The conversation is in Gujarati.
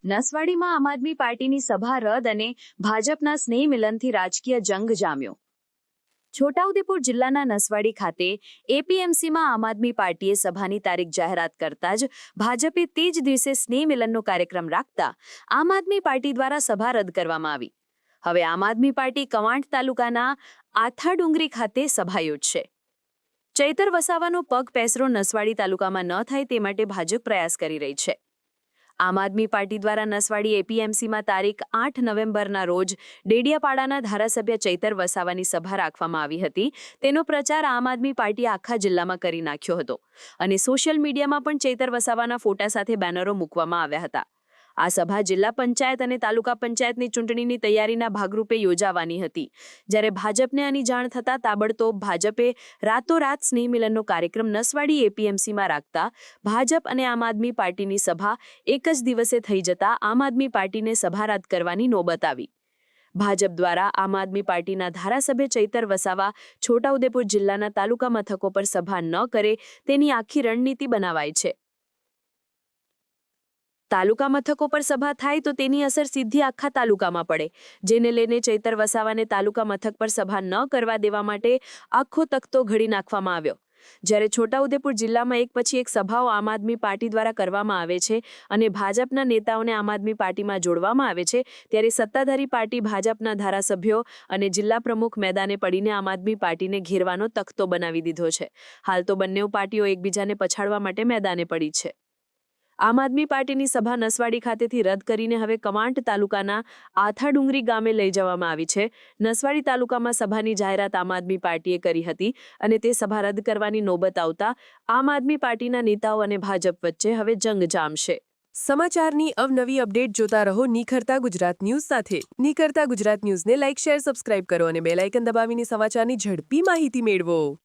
નસવાડીમાં આમ આદમી પાર્ટીની સભા રદ અને ભાજપના સ્નેહ મિલનથી રાજકીય જંગ જામ્યો। છોટાઉદેપુર જિલ્લાના નસવાડી ખાતે એપીએમસીમાં આમ આદમી પાર્ટીએ સભાની તારીખ જાહેરાત કરતા જ ભાજપે તે જ દિવસે સ્નેહ મિલનનો કાર્યક્રમ રાખતા આમ આદમી પાર્ટી દ્વારા સભા રદ કરવામાં આવી। હવે આમ આદમી પાર્ટી કવાંટ તાલુકાના આથાડુંગરી ખાતે સભા યોજશે। ચૈતર વસાવાનો પગ પેસરો નસવાડી તાલુકામાં ન થાય તે માટે ભાજપ પ્રયાસ કરી રહી છે। આમ આદમી પાર્ટી દ્વારા નસવાડી એપીએમસીમાં તારીખ 8 નવેમ્બરના રોજ ડેડિયાપાડાના ધારાસભ્ય ચૈતર વસાવાની સભા રાખવામાં આવી હતી। તેનો પ્રચાર આમ આદમી પાર્ટીએ આખા જિલ્લામાં કરી નાખ્યો હતો અને સોશિયલ મીડિયામાં પણ ચૈતર વસાવાના ફોટા સાથે બેનરો મૂકવામાં આવ્યા હતા। આ સભા જિલ્લા પંચાયત અને તાલુકા પંચાયતની ચૂંટણીની તૈયારીના ભાગરૂપે યોજાવાની હતી, જ્યારે ભાજપને આની જાણ થતાં તાબડતોબ ભાજપે રાતોરાત સ્નેહ મિલનનો કાર્યક્રમ નસવાડી એપીએમસીમાં રાખતા ભાજપ અને આમ આદમી પાર્ટીની સભા એક જ દિવસે થઈ જતા આમ આદમી પાર્ટીને સભા રદ કરવાની નોબત આવી। ભાજપ દ્વારા આમ આદમી પાર્ટીના ધારાસભ્ય ચૈતર વસાવા છોટાઉદેપુર જિલ્લાના તાલુકા મથકો પર સભા ન કરે તેની આખી રણનીતિ બનાવાઈ છે। તાલુકા મથકો પર સભા થાય તો તેની અસર સીધી આખા તાલુકામાં પડે, જેને લઈને ચૈતર વસાવાને તાલુકા મથક પર સભા ન કરવા દેવા માટે આખો તખ્તો ઘડી નાખવામાં આવ્યો। જ્યારે છોટાઉદેપુર જિલ્લામાં એક પછી એક સભાઓ આમ આદમી પાર્ટી દ્વારા કરવામાં આવે છે અને ભાજપના નેતાઓને આમ આદમી પાર્ટીમાં જોડવામાં આવે છે, ત્યારે સત્તાધારી પાર્ટી ભાજપના ધારાસભ્યો અને જિલ્લા પ્રમુખ મેદાને પડીને આમ આદમી પાર્ટીને ઘેરવાનો તખ્તો બનાવી દીધો છે। હાલ તો બંને પાર્ટીઓ એકબીજાને પછાડવા માટે મેદાને પડી છે। આમ આદમી પાર્ટીની સભા નસવાડી ખાતેથી રદ કરીને હવે કવાંટ તાલુકાના આથાડુંગરી ગામે લઈ જવામાં આવી છે। નસવાડી તાલુકામાં સભાની જાહેરાત આમ આદમી પાર્ટીએ કરી હતી અને તે સભા રદ કરવાની નોબત આવતા આમ આદમી પાર્ટીના નેતાઓ અને ભાજપ વચ્ચે હવે જંગ જામશે। સમાચારની અવનવી અપડેટ જોતા રહો નિખરતા ગુજરાત ન્યૂઝ સાથે। નિખરતા ગુજરાત ન્યૂઝને લાઇક, શેર, સબસ્ક્રાઇબ કરો અને બેલ આઇકન દબાવીને સમાચારની ઝડપી માહિતી મેળવો।